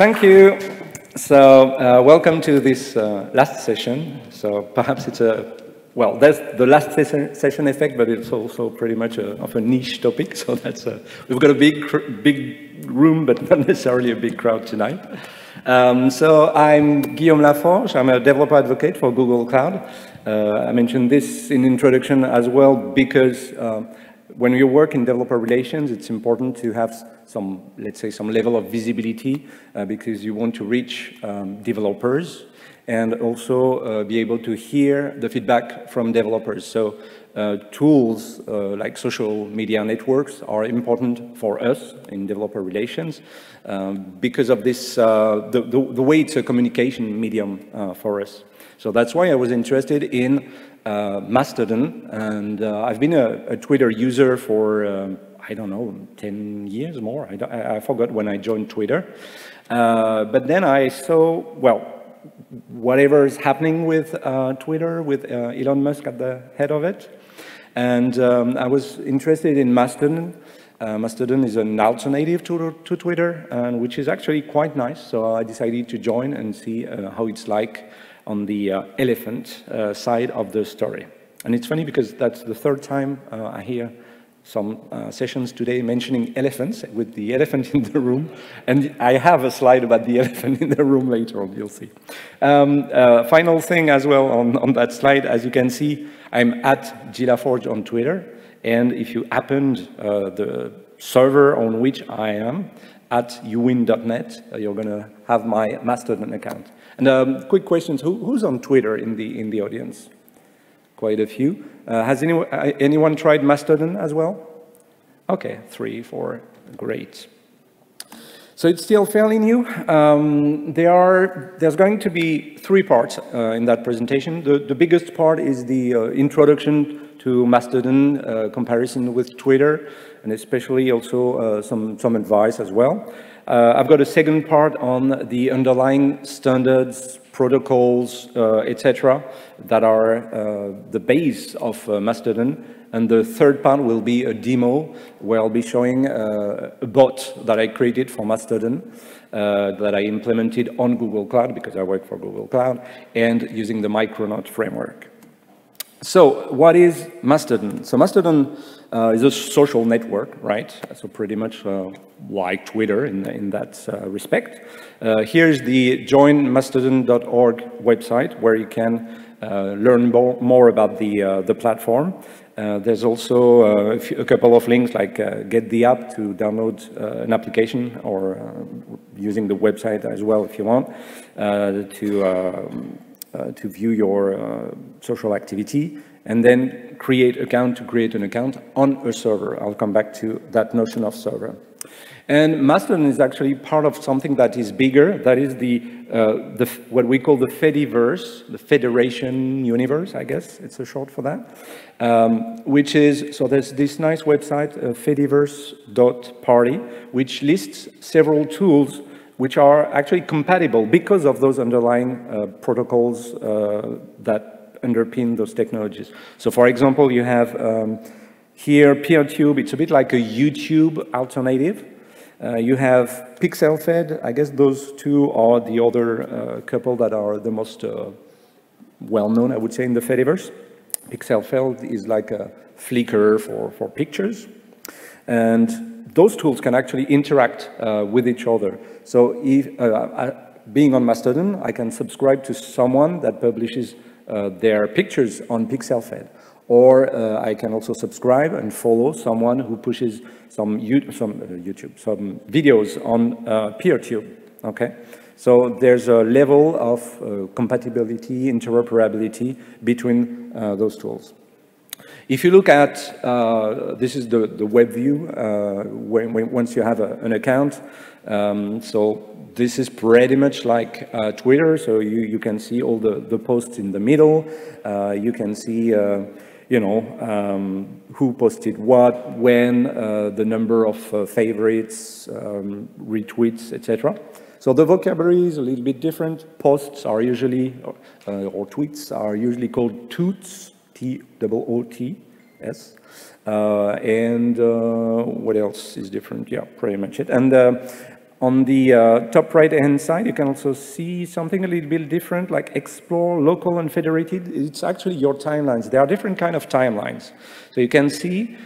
Thank you. So welcome to this last session. So perhaps it's well, there's the last session effect, but it's also pretty much of a niche topic. So that's we've got a big room, but not necessarily a big crowd tonight. So I'm Guillaume Laforge. I'm a developer advocate for Google Cloud. I mentioned this in introduction as well because when you work in developer relations, it's important to have some, let's say, some level of visibility because you want to reach developers and also be able to hear the feedback from developers. So tools like social media networks are important for us in developer relations because of this, the way it's a communication medium for us. So that's why I was interested in Mastodon, and I've been a Twitter user for, I don't know, 10 years more. I forgot when I joined Twitter. But then I saw, well, whatever is happening with Twitter, with Elon Musk at the head of it. And I was interested in Mastodon. Mastodon is an alternative to Twitter, and which is actually quite nice. So I decided to join and see how it's like on the elephant side of the story. And it's funny because that's the third time I hear some sessions today mentioning elephants, with the elephant in the room. And I have a slide about the elephant in the room later on, you'll see. Final thing as well on that slide, as you can see, I'm at Laforge on Twitter. And if you append the server on which I am, at uwin.net, you're going to have my Mastodon account. And quick questions, who's on Twitter in the audience? Quite a few. Has anyone tried Mastodon as well? Okay, 3, 4, great. So it's still fairly new. There's going to be 3 parts in that presentation. The biggest part is the introduction to Mastodon, comparison with Twitter, and especially also some advice as well. I've got a second part on the underlying standards, protocols, etc., that are the base of Mastodon. And the third part will be a demo where I'll be showing a bot that I created for Mastodon that I implemented on Google Cloud because I work for Google Cloud and using the Micronaut framework. So what is Mastodon? So Mastodon is a social network, right? So pretty much like Twitter in that respect. Here's the joinmastodon.org website where you can learn more about the platform. There's also a couple of links like get the app to download an application or using the website as well if you want to view your social activity, and then create an account on a server. I'll come back to that notion of server. And Mastodon is actually part of something that is bigger, that is what we call the fediverse, the Federation Universe, I guess it's a short for that, which is, so there's this nice website, fediverse.party, which lists several tools which are actually compatible because of those underlying protocols that underpin those technologies. So for example, you have here PeerTube. It's a bit like a YouTube alternative. You have PixelFed. I guess those two are the other couple that are the most well-known, I would say, in the Fediverse. PixelFed is like a Flickr for pictures. And those tools can actually interact with each other. So if, being on Mastodon, I can subscribe to someone that publishes their pictures on PixelFed. Or I can also subscribe and follow someone who pushes some videos on PeerTube, okay? So there's a level of compatibility, interoperability between those tools. If you look at, this is the web view, once you have an account. So this is pretty much like Twitter, so you can see all the posts in the middle. You can see, you know, who posted what, when, the number of favorites, retweets, etc. So the vocabulary is a little bit different. Posts are usually, or tweets are usually called toots, T-O-O-T-S. And what else is different? Yeah, pretty much it. And On the top right-hand side, you can also see something a little bit different, like explore, local, and federated. It's actually your timelines. There are different kind of timelines. So you can see,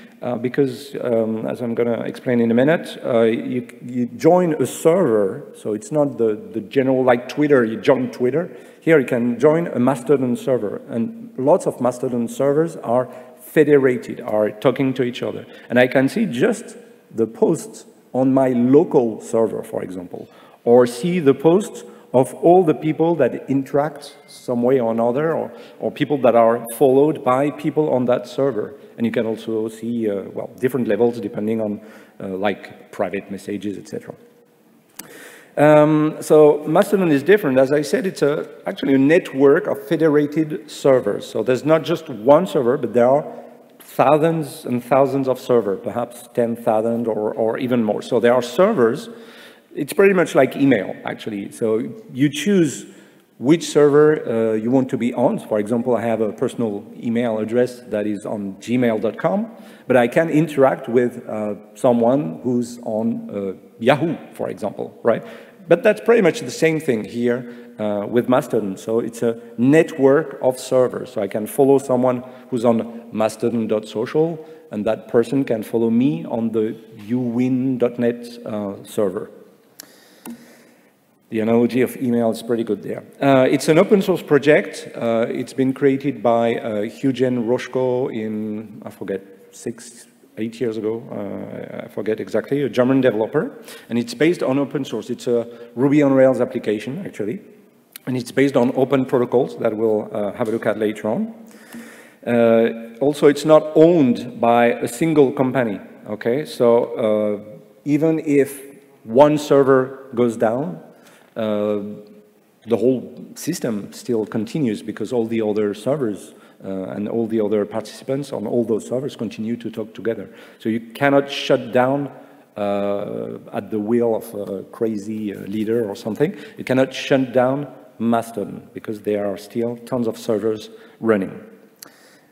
because as I'm going to explain in a minute, you join a server. So it's not the general, like Twitter, you join Twitter. Here you can join a Mastodon server. And lots of Mastodon servers are federated, are talking to each other. And I can see just the posts on my local server, for example, or see the posts of all the people that interact some way or another, or people that are followed by people on that server. And you can also see, well, different levels depending on like private messages, etc. So Mastodon is different. As I said, it's actually a network of federated servers. So there's not just one server, but there are thousands and thousands of servers, perhaps 10,000 or even more. So there are servers. It's pretty much like email, actually. So you choose which server you want to be on. For example, I have a personal email address that is on gmail.com, but I can interact with someone who's on Yahoo, for example, right? But that's pretty much the same thing here with Mastodon. So it's a network of servers. So I can follow someone who's on mastodon.social, and that person can follow me on the uwin.net server. The analogy of email is pretty good there. It's an open source project. It's been created by Eugen Roschko in, I forget, 8 years ago, I forget exactly, a German developer. And it's based on open source. It's a Ruby on Rails application, actually. And it's based on open protocols that we'll have a look at later on. Also, it's not owned by a single company, okay? So even if one server goes down, the whole system still continues because all the other servers and all the other participants on all those servers continue to talk together. So you cannot shut down at the will of a crazy leader or something. You cannot shut down Mastodon because there are still tons of servers running.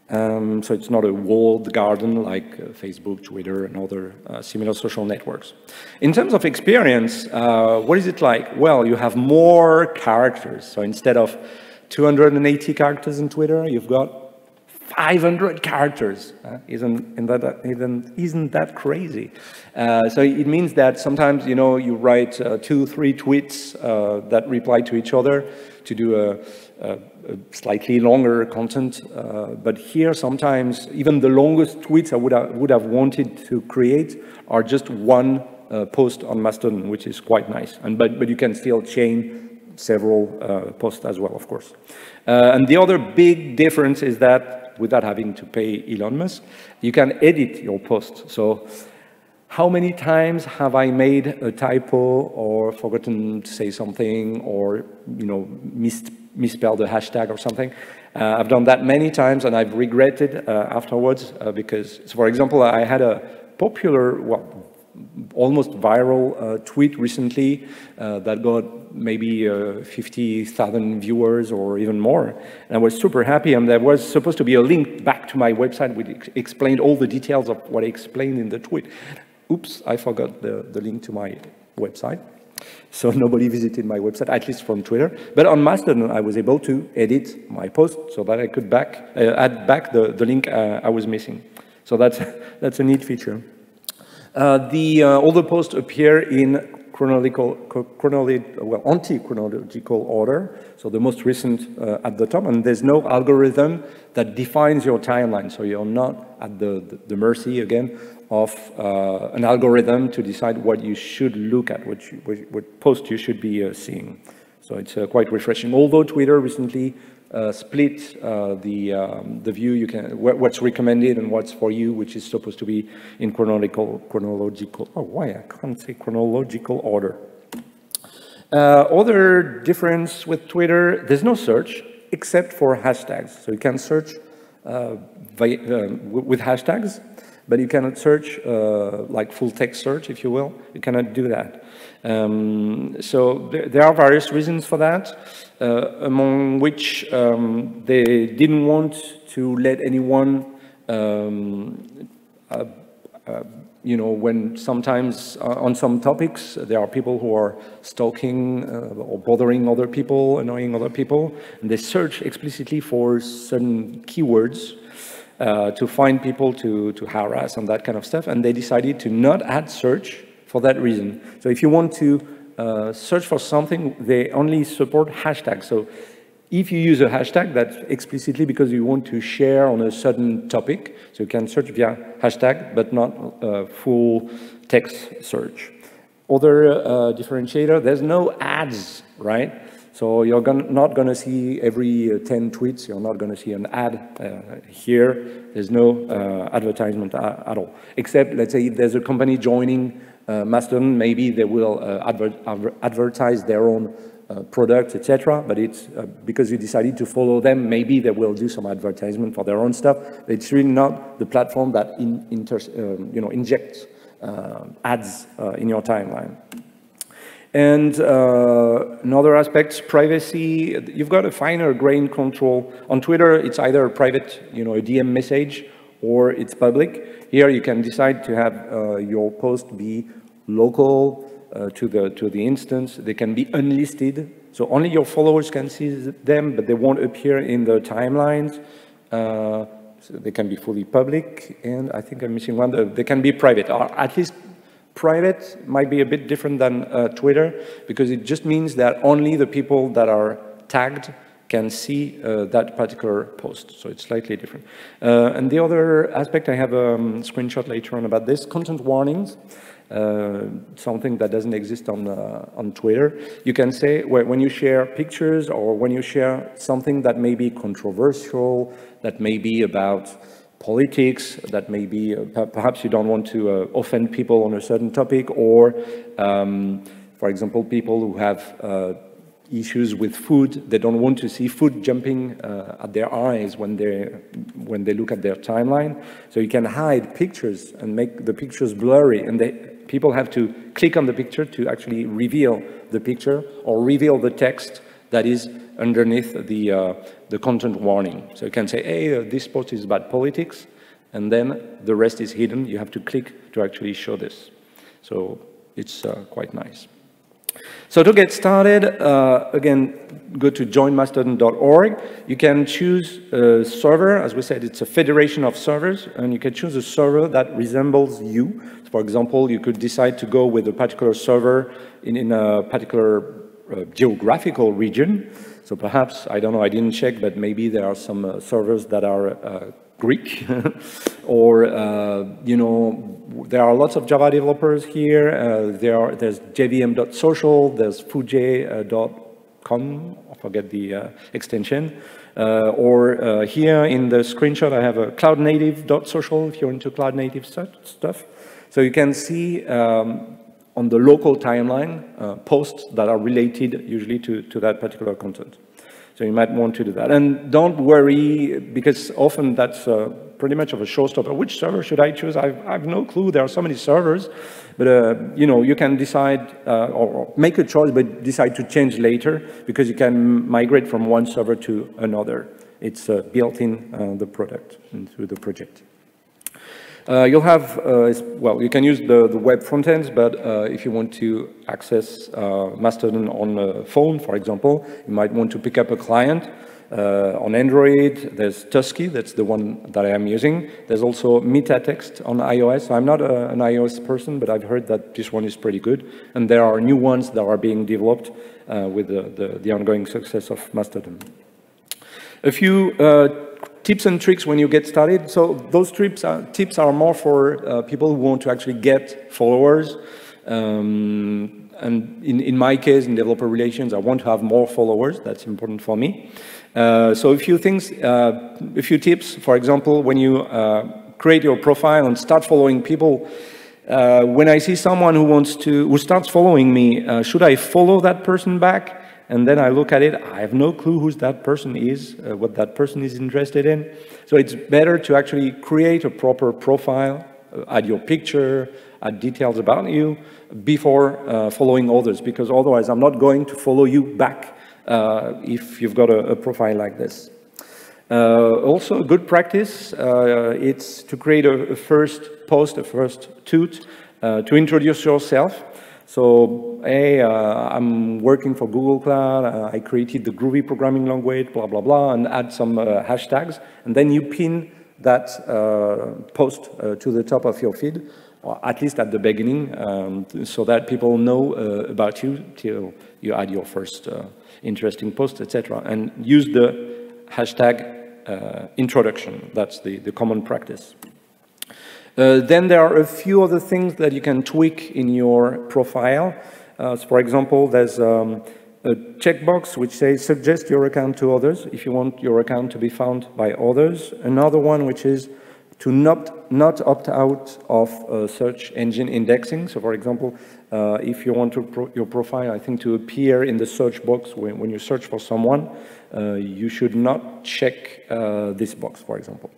So it's not a walled garden like Facebook, Twitter, and other similar social networks. In terms of experience, what is it like? Well, you have more characters. So instead of 280 characters in Twitter, you've got 500 characters. Isn't that crazy? So it means that sometimes, you know, you write 2-3 tweets that reply to each other to do a slightly longer content. But here, sometimes, even the longest tweets I would have wanted to create are just one post on Mastodon, which is quite nice. But you can still chain several posts as well, of course. And the other big difference is that without having to pay Elon Musk, you can edit your post. So how many times have I made a typo or forgotten to say something or, you know, misspelled a hashtag or something? I've done that many times and I've regretted afterwards because, so for example, I had a popular, well, almost viral tweet recently that got maybe 50,000 viewers or even more. And I was super happy, and there was supposed to be a link back to my website which explained all the details of what I explained in the tweet. Oops, I forgot the link to my website. So nobody visited my website, at least from Twitter. But on Mastodon, I was able to edit my post so that I could add back the link I was missing. So that's a neat feature. All the posts appear in anti-chronological order, so the most recent at the top, and there's no algorithm that defines your timeline, so you're not at the mercy, again, of an algorithm to decide what you should look at, what post you should be seeing. So it's quite refreshing. Although Twitter recently split the view, what's recommended and what's for you, which is supposed to be in chronological, oh, why I can't say chronological order. Other difference with Twitter, there's no search except for hashtags. So you can search with hashtags, but you cannot search like full text search, if you will. You cannot do that. So there are various reasons for that, among which they didn't want to let anyone you know, when sometimes on some topics, there are people who are stalking or bothering other people, annoying other people, and they search explicitly for certain keywords to find people to harass and that kind of stuff, and they decided to not add search for that reason. So if you want to search for something, they only support hashtags. So if you use a hashtag, that's explicitly because you want to share on a certain topic, so you can search via hashtag, but not full text search. Other differentiator, there's no ads, right? So you're not going to see every 10 tweets, you're not going to see an ad here. There's no advertisement at all. Except, let's say, if there's a company joining Mastodon, maybe they will advertise their own products, etc. But it's because you decided to follow them, maybe they will do some advertisement for their own stuff. It's really not the platform that injects ads in your timeline. And another aspect, privacy. You've got a finer grain control. On Twitter, it's either a private, a DM message, or it's public. Here, you can decide to have your post be local to the instance. They can be unlisted, so only your followers can see them, but they won't appear in the timelines. So they can be fully public, and I think I'm missing one. They can be private, or at least private might be a bit different than Twitter, because it just means that only the people that are tagged can see that particular post. So it's slightly different. And the other aspect, I have a screenshot later on about this, content warnings. Something that doesn't exist on Twitter. You can say when you share pictures or when you share something that may be controversial, that may be about politics, that may be perhaps you don't want to offend people on a certain topic, or for example, people who have issues with food, they don't want to see food jumping at their eyes when they look at their timeline. So you can hide pictures and make the pictures blurry, and people have to click on the picture to actually reveal the picture or reveal the text that is underneath the content warning. So you can say, hey, this post is about politics, and then the rest is hidden. You have to click to actually show this. So it's quite nice. So to get started, again, go to joinmastodon.org. You can choose a server. As we said, it's a federation of servers, and you can choose a server that resembles you. So for example, you could decide to go with a particular server in a particular geographical region. So perhaps, I don't know, I didn't check, but maybe there are some servers that are Greek, or there are lots of Java developers here. There's jvm.social, there's fuj.com, I forget the extension. Or here in the screenshot, I have a cloudnative.social if you're into cloud native stuff. So you can see on the local timeline posts that are related usually to that particular content. So you might want to do that. And don't worry, because often that's pretty much of a showstopper. Which server should I choose? I have no clue. There are so many servers. But, you can decide or make a choice, but decide to change later, because you can migrate from one server to another. It's built in the product, into the project. You'll have, you can use the web frontends, but if you want to access Mastodon on a phone, for example, you might want to pick up a client. On Android, there's Tusky, that's the one that I am using. There's also MetaText on iOS. I'm not an iOS person, but I've heard that this one is pretty good. And there are new ones that are being developed with the ongoing success of Mastodon. A few tips and tricks when you get started. So those tips are more for people who want to actually get followers. And in my case, in developer relations, I want to have more followers. That's important for me. So a few things, a few tips. For example, when you create your profile and start following people, when I see someone who starts following me, should I follow that person back? And then I look at it, I have no clue who that person is, what that person is interested in. So it's better to actually create a proper profile, add your picture, add details about you before following others, because otherwise I'm not going to follow you back if you've got a profile like this. Also, a good practice, it's to create a first post, a first tweet, to introduce yourself. So, hey, I'm working for Google Cloud, I created the Groovy programming language, blah, blah, blah, and add some hashtags. And then you pin that post to the top of your feed, or at least at the beginning, so that people know about you till you add your first interesting post, etc. And use the hashtag introduction. That's the common practice. Then there are a few other things that you can tweak in your profile. So for example, there's a checkbox which says suggest your account to others if you want your account to be found by others. Another one which is to not opt out of search engine indexing. So for example, if you want your profile, I think, to appear in the search box when you search for someone, you should not check this box, for example.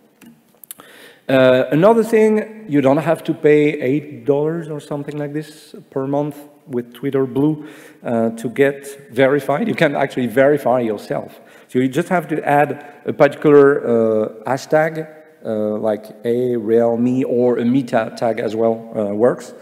Another thing, you don't have to pay $8 or something like this per month with Twitter Blue to get verified. You can actually verify yourself. So you just have to add a particular hashtag, like a real me or a meta tag as well works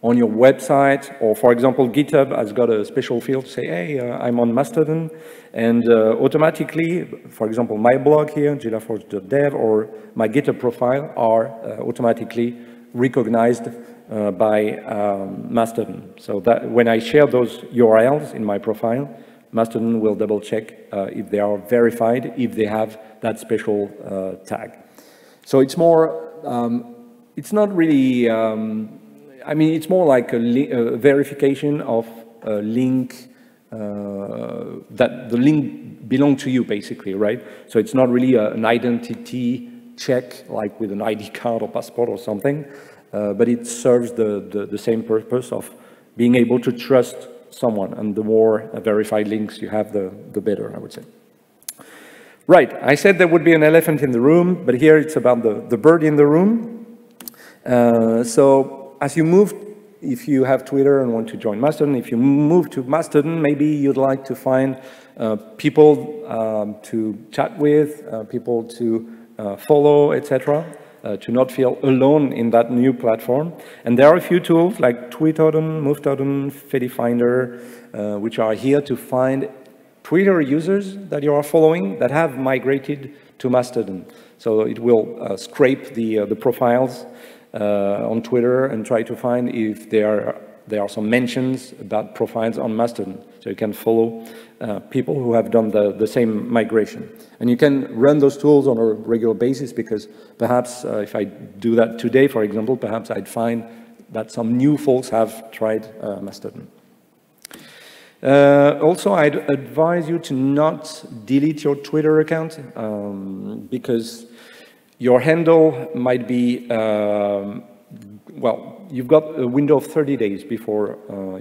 on your website. Or for example, GitHub has got a special field to say, hey, I'm on Mastodon, and automatically, for example, my blog here, laforge.dev, or my GitHub profile are automatically recognized by Mastodon. So that when I share those URLs in my profile, Mastodon will double check if they are verified, if they have that special tag. So it's more, it's not really, I mean, it's more like a verification of a link, that the link belongs to you, basically, right? So it's not really an identity check, like with an ID card or passport or something, but it serves the same purpose of being able to trust someone, and the more verified links you have, the better, I would say. Right, I said there would be an elephant in the room, but here it's about the bird in the room. So as you move, if you have Twitter and want to join Mastodon, if you move to Mastodon, maybe you'd like to find people to chat with, people to follow, etc., to not feel alone in that new platform. And there are a few tools like Tweetodon, Mastodon, fediverse, which are here to find Twitter users that you are following that have migrated to Mastodon. So it will scrape the profiles on Twitter and try to find if there are some mentions about profiles on Mastodon. So you can follow people who have done the same migration. And you can run those tools on a regular basis, because perhaps if I do that today, for example, perhaps I'd find that some new folks have tried Mastodon. Also, I'd advise you to not delete your Twitter account, because your handle might be, well, you've got a window of 30 days before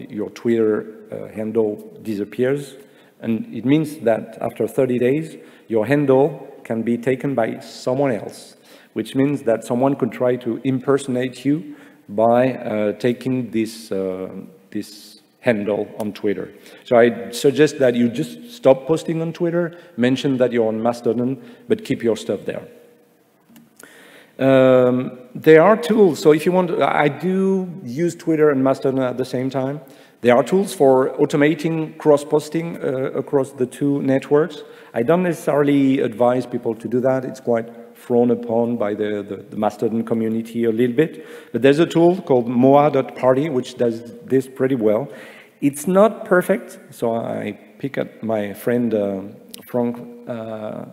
your Twitter handle disappears. And it means that after 30 days, your handle can be taken by someone else, which means that someone could try to impersonate you by taking this handle on Twitter. So I suggest that you just stop posting on Twitter, mention that you're on Mastodon, but keep your stuff there. There are tools, so if you want, I do use Twitter and Mastodon at the same time. There are tools for automating cross-posting across the two networks. I don't necessarily advise people to do that. It's quite frowned upon by the Mastodon community a little bit. But there's a tool called moa.party, which does this pretty well. It's not perfect, so I pick up my friend Frank,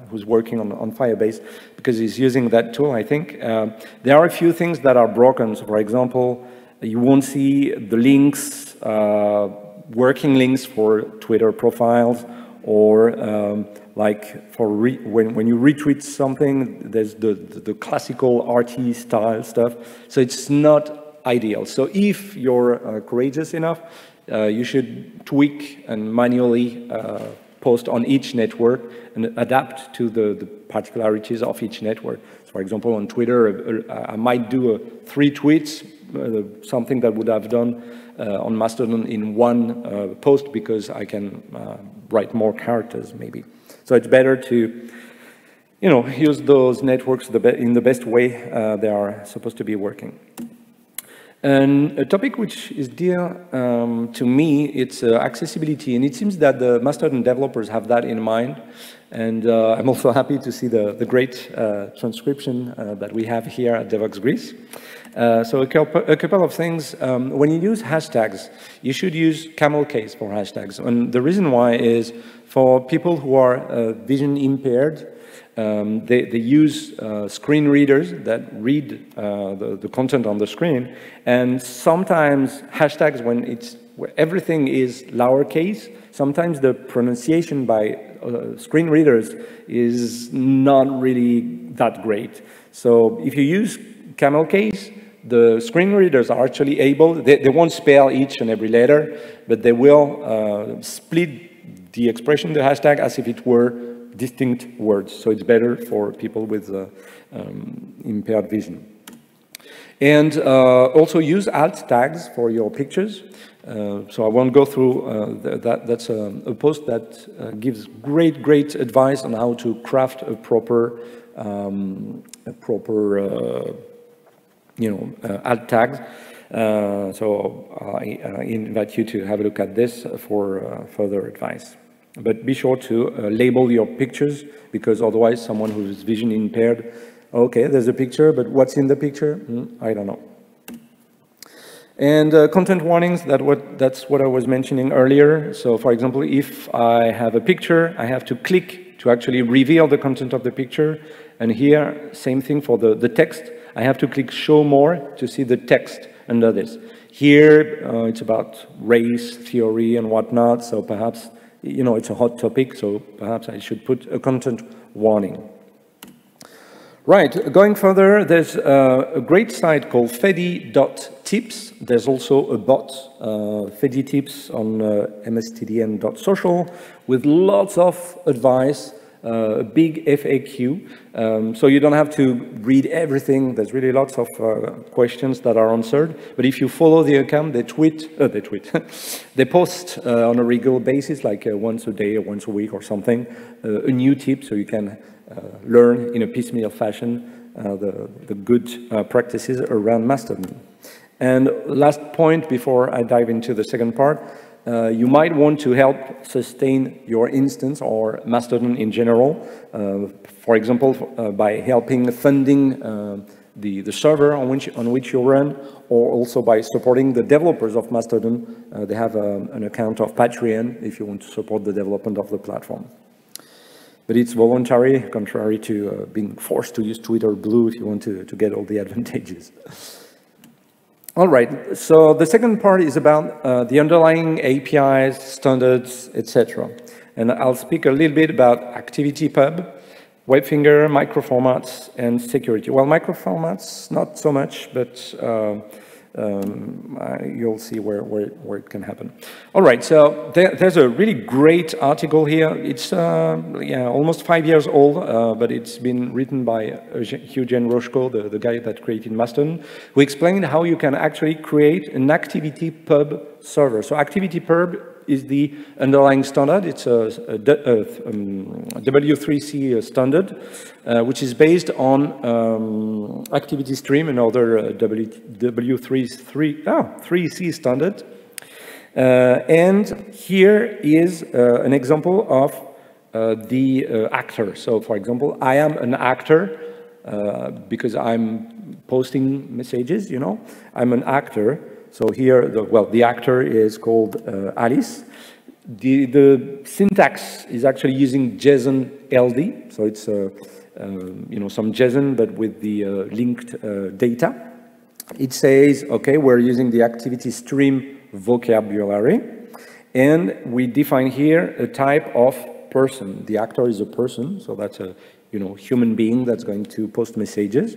who's working on Firebase, because he's using that tool, I think. There are a few things that are broken. So for example, you won't see the links, working links for Twitter profiles, or like for when you retweet something, there's the classical RT style stuff. So it's not ideal. So if you're courageous enough, you should tweak and manually post on each network and adapt to the particularities of each network. So for example, on Twitter, I might do 3 tweets, something that would have done on Mastodon in one post, because I can write more characters, maybe. So it's better to you know, use those networks in the best way they are supposed to be working. And a topic which is dear to me, it's accessibility, and it seems that the Mastodon developers have that in mind. And I'm also happy to see the great transcription that we have here at Devoxx Greece. So a couple of things. When you use hashtags, you should use camel case for hashtags. And the reason why is for people who are vision impaired, they use screen readers that read the content on the screen, and sometimes hashtags, when everything is lowercase, sometimes the pronunciation by screen readers is not really that great. So if you use camel case, the screen readers are actually able, they won't spell each and every letter, but they will split the expression, the hashtag, as if it were distinct words. So it's better for people with impaired vision. And also use alt tags for your pictures. So I won't go through that's a post that gives great advice on how to craft a proper alt tags. So I invite you to have a look at this for further advice. But be sure to label your pictures, because otherwise someone who is vision impaired, okay, there's a picture, but what's in the picture? I don't know. And content warnings, that's what I was mentioning earlier. So for example, if I have a picture, I have to click to actually reveal the content of the picture. And here, same thing for the text. I have to click show more to see the text under this. Here, it's about race theory and whatnot, so perhaps, you know, it's a hot topic, so perhaps I should put a content warning. Right, going further, there's a great site called fedi.tips. There's also a bot, fedi.tips on mstdn.social, with lots of advice, a big FAQ. So you don't have to read everything. There's really lots of questions that are answered. But if you follow the account, they they post on a regular basis, like once a day or once a week or something, a new tip, so you can learn in a piecemeal fashion the good practices around Mastodon. And last point before I dive into the second part, you might want to help sustain your instance or Mastodon in general, for example, by helping funding the server on which you run, or also by supporting the developers of Mastodon. They have an account of Patreon if you want to support the development of the platform. But it's voluntary, contrary to being forced to use Twitter Blue if you want to get all the advantages. All right, so the second part is about the underlying APIs, standards, etc. And I'll speak a little bit about ActivityPub, WebFinger, microformats, and security. Well, microformats, not so much, but you'll see where it can happen. All right, so there's a really great article here. It's almost 5 years old, but it's been written by Eugen Rochko, the guy that created Mastodon, who explained how you can actually create an ActivityPub server. So ActivityPub is the underlying standard. It's a W3C standard, which is based on ActivityStream and other W3C standard. And here is an example of the actor. So, for example, I am an actor because I'm posting messages, you know. I'm an actor. So here, the actor is called Alice. The syntax is actually using JSON LD, so it's some JSON but with the linked data. It says, okay, we're using the ActivityStream vocabulary, and we define here a type of person. The actor is a person, so that's a human being that's going to post messages.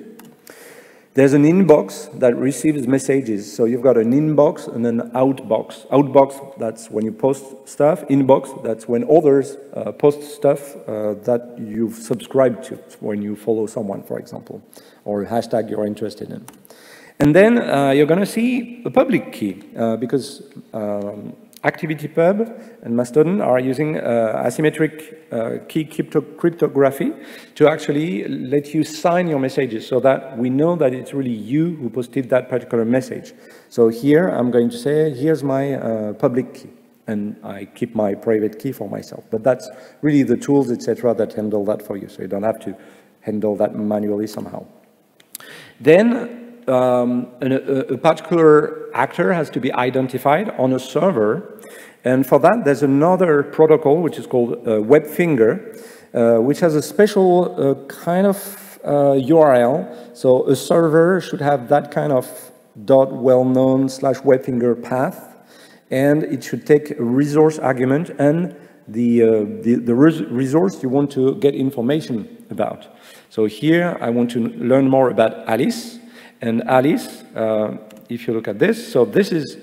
There's an inbox that receives messages. So you've got an inbox and an outbox. Outbox, that's when you post stuff. Inbox, that's when others post stuff that you've subscribed to, when you follow someone, for example, or a hashtag you're interested in. And then you're going to see a public key, because ActivityPub and Mastodon are using asymmetric key cryptography to actually let you sign your messages so that we know that it's really you who posted that particular message. So here I'm going to say, here's my public key, and I keep my private key for myself. But that's really the tools, etc., that handle that for you. So you don't have to handle that manually somehow. Then a particular actor has to be identified on a server, and for that there's another protocol which is called WebFinger, which has a special kind of URL. So a server should have that kind of .well-known /WebFinger path, and it should take a resource argument and the resource you want to get information about. So here I want to learn more about Alice. And Alice, if you look at this, so this is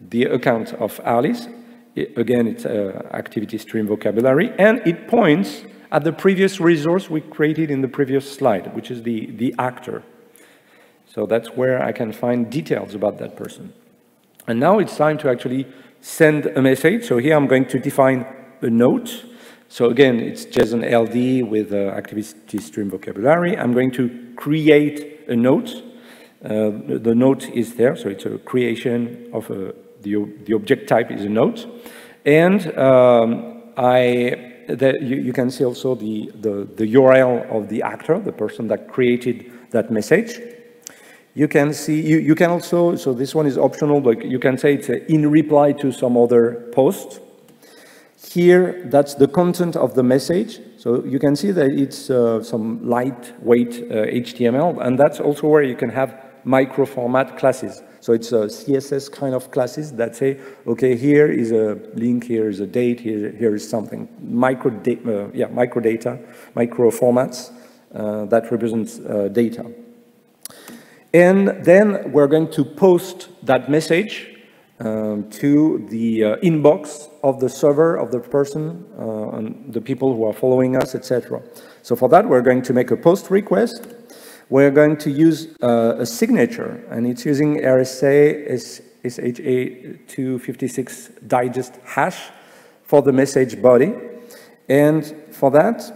the account of Alice. Again, it's ActivityStream vocabulary, and it points at the previous resource we created in the previous slide, which is the actor. So that's where I can find details about that person. And now it's time to actually send a message. So here I'm going to define a note. So again, it's JSON LD with ActivityStream vocabulary. I'm going to create a note. The note is there, so it's a creation of the object type is a note, and you can see also the URL of the actor, the person that created that message. You can see you can also, so this one is optional, but you can say it's in reply to some other post. Here, that's the content of the message. So you can see that it's some lightweight HTML, and that's also where you can have micro format classes. So it's a CSS kind of classes that say, okay, here is a link, here is a date, here is something. Micro data, micro formats that represents data. And then we're going to post that message to the inbox of the server, of the person, and the people who are following us, etc. So for that, we're going to make a post request. We're going to use a signature, and it's using RSA SHA-256 digest hash for the message body. And for that,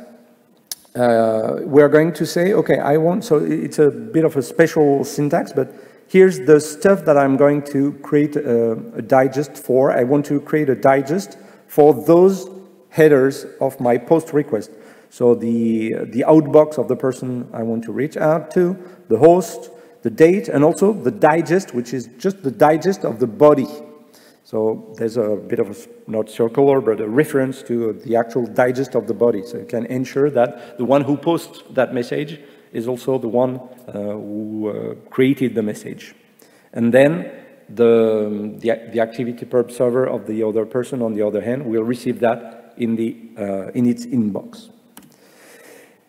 we're going to say, okay, I want, so it's a bit of a special syntax, but here's the stuff that I'm going to create a digest for. I want to create a digest for those headers of my post request. So the outbox of the person I want to reach out to, the host, the date, and also the digest, which is just the digest of the body. So there's a bit of a, not circular, but a reference to the actual digest of the body. So you can ensure that the one who posts that message is also the one who created the message. And then the ActivityPub server of the other person, on the other hand, will receive that in its inbox.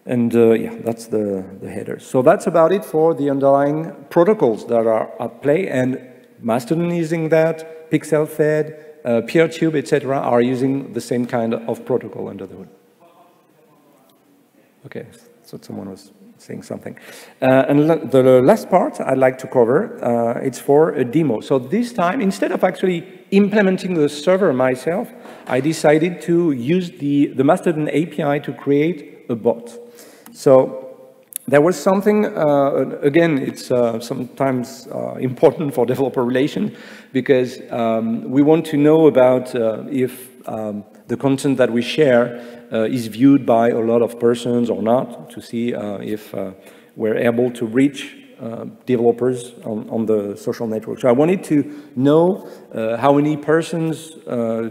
And yeah, that's the header. So that's about it for the underlying protocols that are at play. And Mastodon using that, PixelFed, PeerTube, etc., are using the same kind of protocol under the hood. Okay, so someone was saying something. And the last part I'd like to cover, it's for a demo. So this time, instead of actually implementing the server myself, I decided to use the Mastodon API to create a bot. So there was something, again, it's sometimes important for developer relation, because we want to know about if the content that we share is viewed by a lot of persons or not, to see if we're able to reach developers on the social network. So I wanted to know how many persons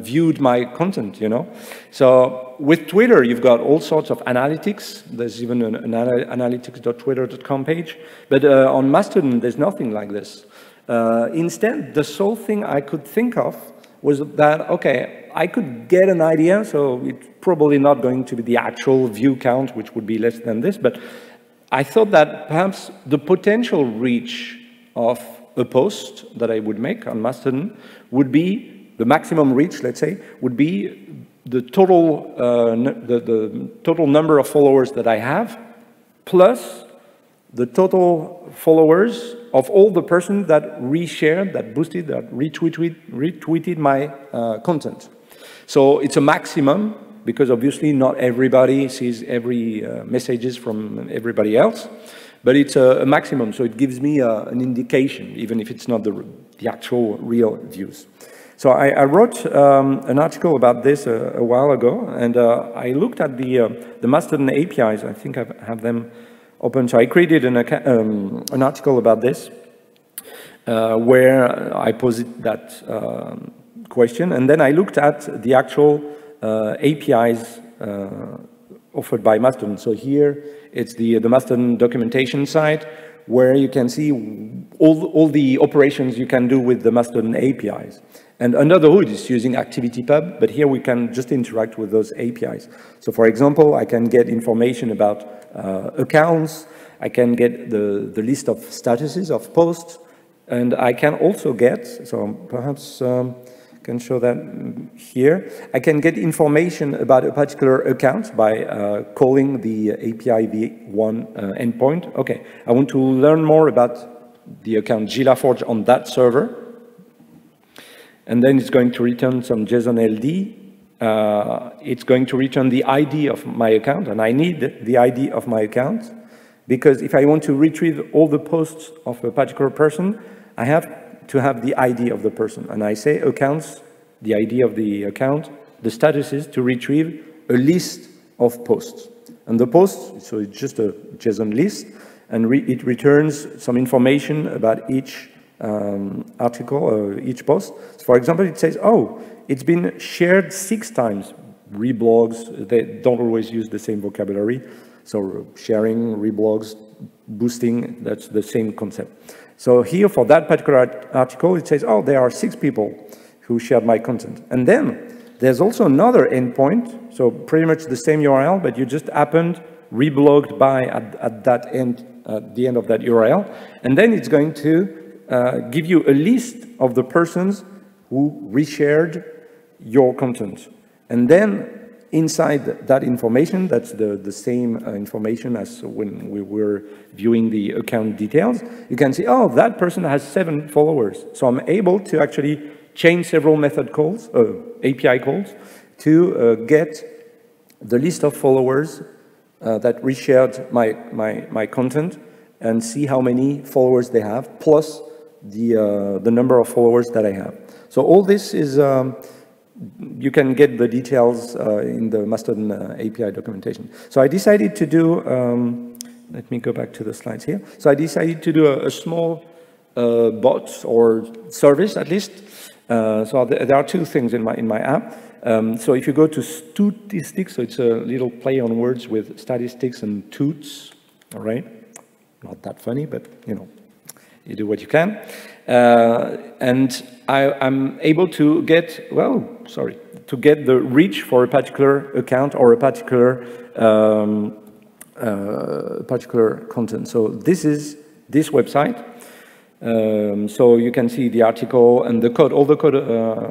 viewed my content, you know. So with Twitter, you've got all sorts of analytics. There's even an analytics.twitter.com page. But on Mastodon, there's nothing like this. Instead, the sole thing I could think of was that, okay, I could get an idea, so it's probably not going to be the actual view count, which would be less than this, but I thought that perhaps the potential reach of a post that I would make on Mastodon would be, the maximum reach, let's say, would be the total, the total number of followers that I have, plus the total followers of all the persons that reshared, that boosted, that retweeted my content. So it's a maximum, because obviously not everybody sees every messages from everybody else, but it's a maximum, so it gives me an indication, even if it's not the actual real views. So I wrote an article about this a while ago, and I looked at the Mastodon APIs. I think I have them open. So I created an article about this, where I posed that question, and then I looked at the actual APIs offered by Mastodon. So here it's the Mastodon documentation site, where you can see all the operations you can do with the Mastodon APIs. And under the hood, it's using ActivityPub, but here we can just interact with those APIs. So for example, I can get information about accounts, I can get the list of statuses of posts, and I can also get, so perhaps can show that here, I can get information about a particular account by calling the API v1 endpoint. Okay, I want to learn more about the account Laforge on that server. And then it's going to return some JSON LD. It's going to return the ID of my account, and I need the ID of my account, because if I want to retrieve all the posts of a particular person, I have to have the ID of the person. And I say accounts, the ID of the account, the status is to retrieve a list of posts. And the posts, so it's just a JSON list, and it returns some information about each article or each post. So for example, it says, oh, it's been shared 6 times. Reblogs, they don't always use the same vocabulary. So sharing, reblogs, boosting, that's the same concept. So here for that particular article, it says, oh, there are 6 people who shared my content. And then there's also another endpoint, so pretty much the same URL, but you just happened reblogged by at that end, at the end of that URL. And then it's going to give you a list of the persons who reshared your content. And then inside that information, that's the same information as when we were viewing the account details, you can see, oh, that person has 7 followers. So I'm able to actually change several method calls, API calls, to get the list of followers that reshared my content, and see how many followers they have, plus the number of followers that I have. So all this is, you can get the details in the Mastodon API documentation. So I decided to do, let me go back to the slides here. So I decided to do a small bot or service at least. So there are 2 things in my app. So if you go to statistics, so it's a little play on words with statistics and toots, all right? Not that funny, but you know, you do what you can. And I'm able to get, well, sorry, to get the reach for a particular account or a particular content. So this is this website. So you can see the article and the code. All the code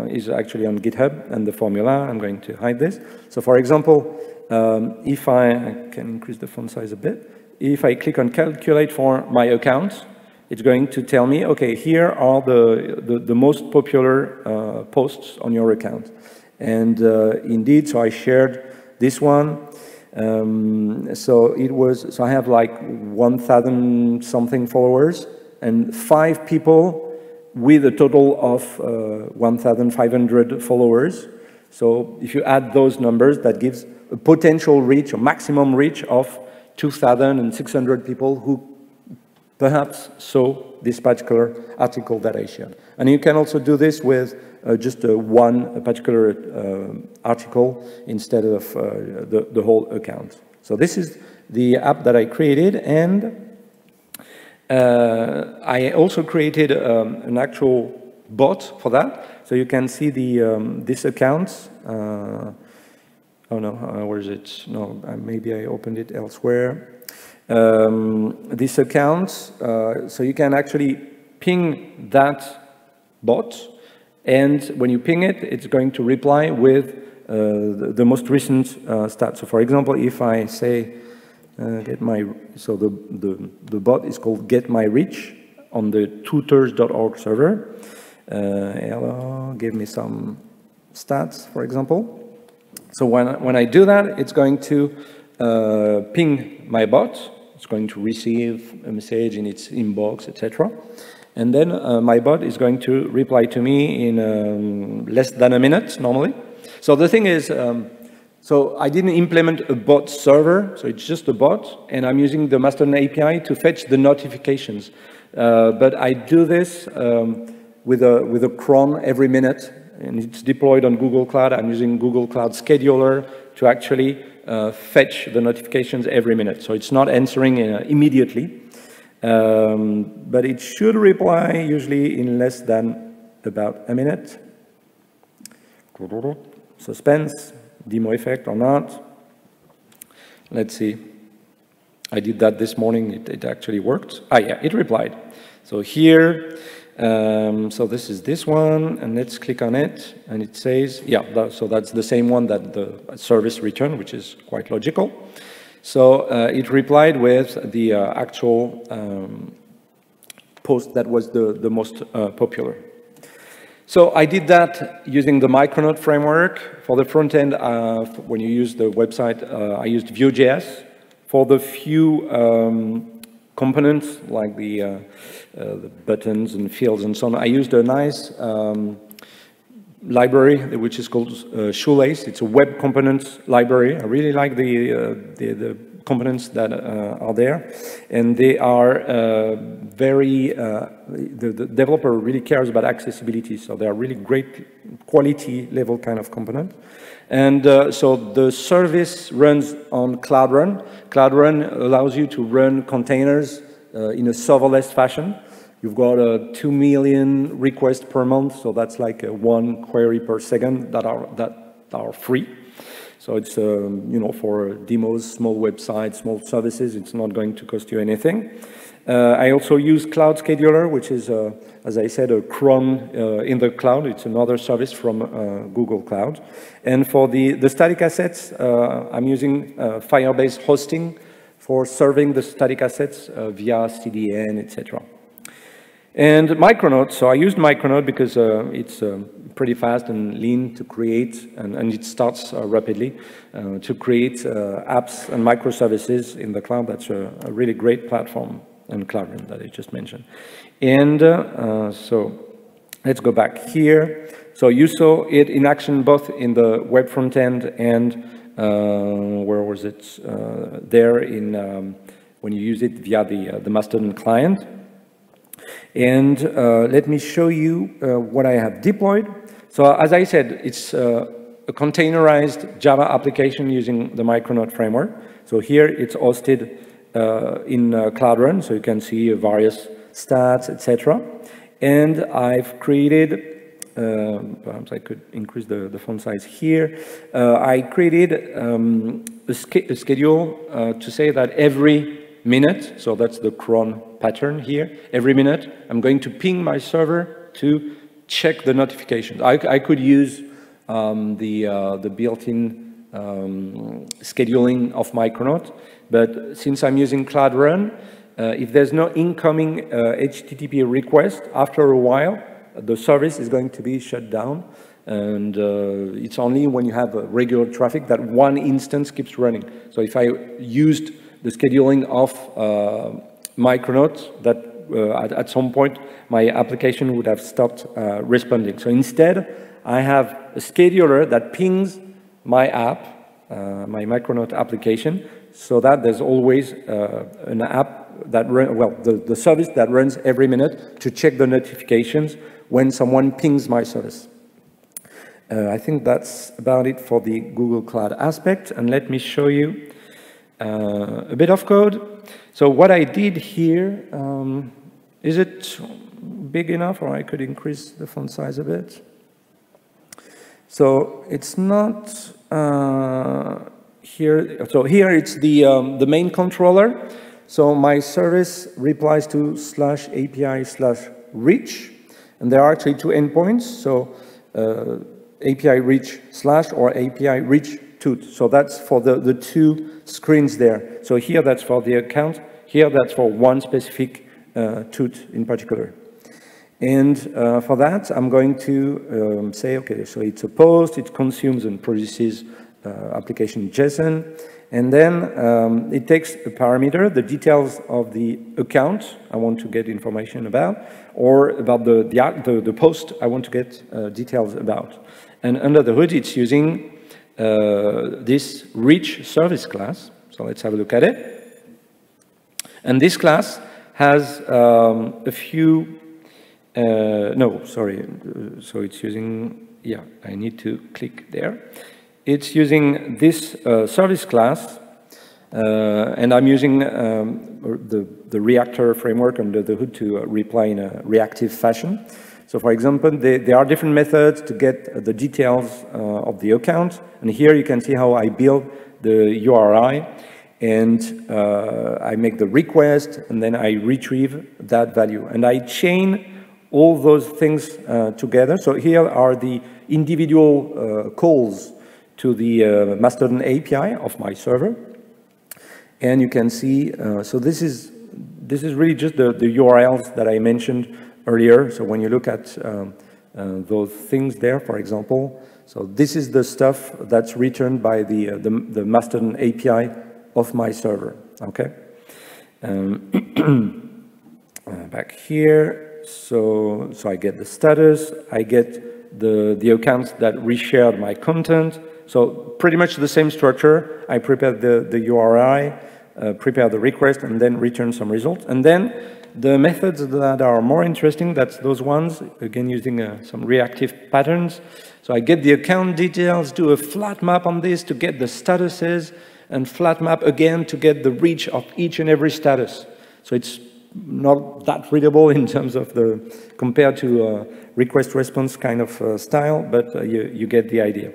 is actually on GitHub, and the formula. I'm going to hide this. So for example, if I can increase the font size a bit, if I click on calculate for my account, it's going to tell me, okay, here are the most popular posts on your account. And indeed, so I shared this one. So I have like 1,000 something followers, and 5 people with a total of 1,500 followers. So if you add those numbers, that gives a potential reach, a maximum reach of 2,600 people who perhaps saw this particular article that I shared. And you can also do this with just one particular article instead of the whole account. So this is the app that I created, and I also created an actual bot for that. So you can see this account. Oh no, where is it? No, maybe I opened it elsewhere. This account, so you can actually ping that bot, and when you ping it, it's going to reply with the most recent stats. So for example, if I say get my, so the bot is called Get My Reach on the tutors.org server. Hello, give me some stats, for example. So when I do that, it's going to ping my bot. It's going to receive a message in its inbox, etc. And then my bot is going to reply to me in less than a minute, normally. So the thing is, so I didn't implement a bot server, so it's just a bot, and I'm using the Mastodon API to fetch the notifications. But I do this with a cron every minute, and it's deployed on Google Cloud. I'm using Google Cloud Scheduler to actually fetch the notifications every minute. So it's not answering immediately, but it should reply usually in less than about a minute. Suspense, demo effect or not. Let's see. I did that this morning, it actually worked. Ah, yeah, it replied. So here, so this is this one, and let's click on it, and it says, yeah, so that's the same one that the service returned, which is quite logical. So it replied with the actual post that was the most popular. So I did that using the Micronaut framework. For the front end, when you use the website, I used Vue.js. For the few components, like the buttons and fields and so on, I used a nice library, which is called Shoelace. It's a web components library. I really like the components that are there, and they are very, the developer really cares about accessibility, so they are really great quality level kind of component. And so the service runs on Cloud Run. Cloud Run allows you to run containers in a serverless fashion. You've got 2 million requests per month, so that's like 1 query per second that are free. So it's, you know, for demos, small websites, small services, it's not going to cost you anything. I also use Cloud Scheduler, which is, as I said, a cron in the cloud. It's another service from Google Cloud. And for the static assets, I'm using Firebase hosting for serving the static assets via CDN, etc. And Micronaut, so I used Micronaut because it's pretty fast and lean to create, and it starts rapidly to create apps and microservices in the cloud. That's a really great platform, and Cloud Run that I just mentioned. And so let's go back here. So you saw it in action both in the web front end and where was it? There in when you use it via the Mastodon client. And let me show you what I have deployed. So as I said, it's a containerized Java application using the Micronaut framework. So here it's hosted in Cloud Run, so you can see various stats, etc. And I've created, perhaps I could increase the font size here. I created a schedule to say that every minute, so that's the cron pattern here, every minute I'm going to ping my server to check the notifications. I could use the built-in scheduling of Micronaut, but since I'm using Cloud Run, if there's no incoming HTTP request, after a while the service is going to be shut down, and it's only when you have regular traffic that one instance keeps running. So if I used the scheduling of Micronaut, that at some point my application would have stopped responding. So instead, I have a scheduler that pings my app, my Micronaut application, so that there's always an app that the service that runs every minute to check the notifications when someone pings my service. I think that's about it for the Google Cloud aspect, and let me show you a bit of code. So what I did here, is it big enough, or I could increase the font size a bit? So it's not here. So here it's the main controller. So my service replies to /API/reach, and there are actually 2 endpoints. So API reach / or API reach toot. So that's for the 2 screens there. So here that's for the account. Here that's for one specific toot in particular. And for that, I'm going to say, okay, so it's a post, it consumes and produces application JSON, and then it takes a parameter, the details of the account I want to get information about, or about the post I want to get details about. And under the hood, it's using this reach service class. So let's have a look at it. And this class has a few, so it's using, yeah, I need to click there. It's using this service class, and I'm using the reactor framework under the hood to reply in a reactive fashion. So for example, there are different methods to get the details of the account. And here you can see how I build the URI, and I make the request, and then I retrieve that value. And I chain all those things together. So here are the individual calls to the Mastodon API of my server. And you can see, so this is really just the URLs that I mentioned earlier. So when you look at those things there, for example, so this is the stuff that's returned by the Mastodon API of my server, okay? Back here, so I get the status, I get the accounts that reshared my content. So pretty much the same structure. I prepare the URI, prepare the request, and then return some results. And then the methods that are more interesting, that's those ones, again using some reactive patterns. So I get the account details, do a flat map on this to get the statuses, and flat map again to get the reach of each and every status. So it's not that readable in terms of compared to request response kind of style, but you get the idea.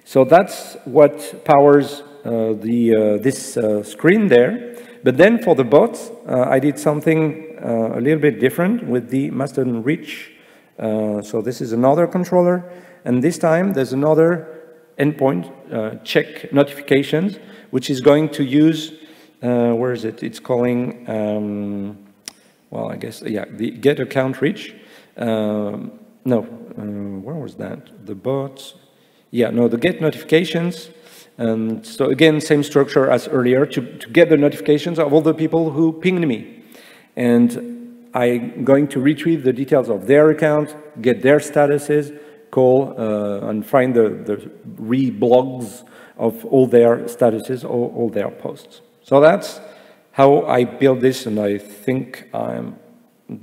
So that's what powers this screen there. But then for the bots, I did something a little bit different with the Mastodon reach. So this is another controller, and this time there's another endpoint, check notifications, which is going to use, where is it? It's calling, well, I guess, yeah, the get account reach. Where was that? The bots. Yeah, no, the get notifications. And so again, same structure as earlier, to get the notifications of all the people who pinged me. And I'm going to retrieve the details of their account, get their statuses, call and find the reblogs of all their statuses, all their posts. So that's how I build this, and I think I'm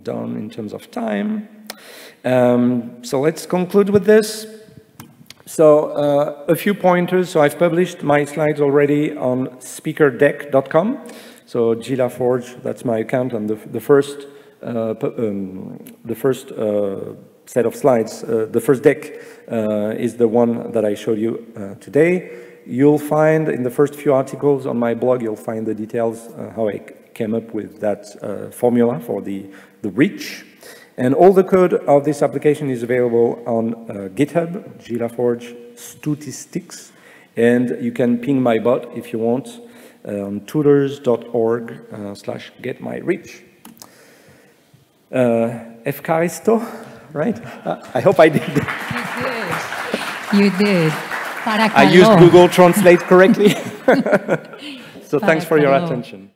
done in terms of time. So let's conclude with this. So a few pointers. So I've published my slides already on speakerdeck.com. So Laforge, that's my account, and the first set of slides, the first deck is the one that I showed you today. You'll find in the first few articles on my blog, you'll find the details how I came up with that formula for the reach. And all the code of this application is available on GitHub, Laforge statistics, and you can ping my bot if you want on tutors.org/getmyreach. Efkaristo, right? I hope I did. You did. I used Google Translate correctly. So thanks for your attention.